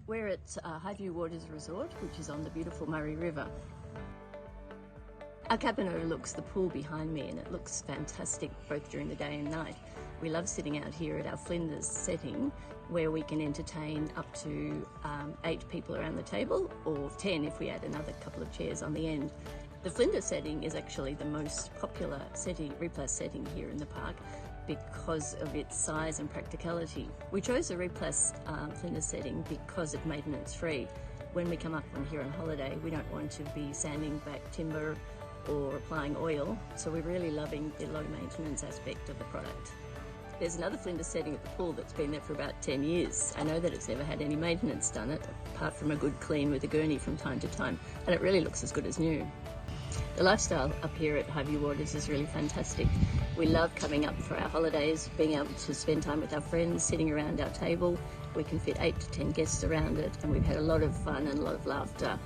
We're at Highview Waters Resort, which is on the beautiful Murray River. Our cabin overlooks the pool behind me and it looks fantastic both during the day and night. We love sitting out here at our Flinders setting where we can entertain up to 8 people around the table, or 10 if we add another couple of chairs on the end. The Flinders setting is actually the most popular setting, Replas setting here in the park because of its size and practicality. We chose the Replas Flinders setting because it's maintenance free. When we come up on here on holiday, we don't want to be sanding back timber or applying oil, so we're really loving the low maintenance aspect of the product. There's another Flinders setting at the pool that's been there for about 10 years. I know that it's never had any maintenance done it, apart from a good clean with a gurney from time to time, and it really looks as good as new. The lifestyle up here at Highview Waters is really fantastic. We love coming up for our holidays, being able to spend time with our friends, sitting around our table. We can fit 8 to 10 guests around it, and we've had a lot of fun and a lot of laughter.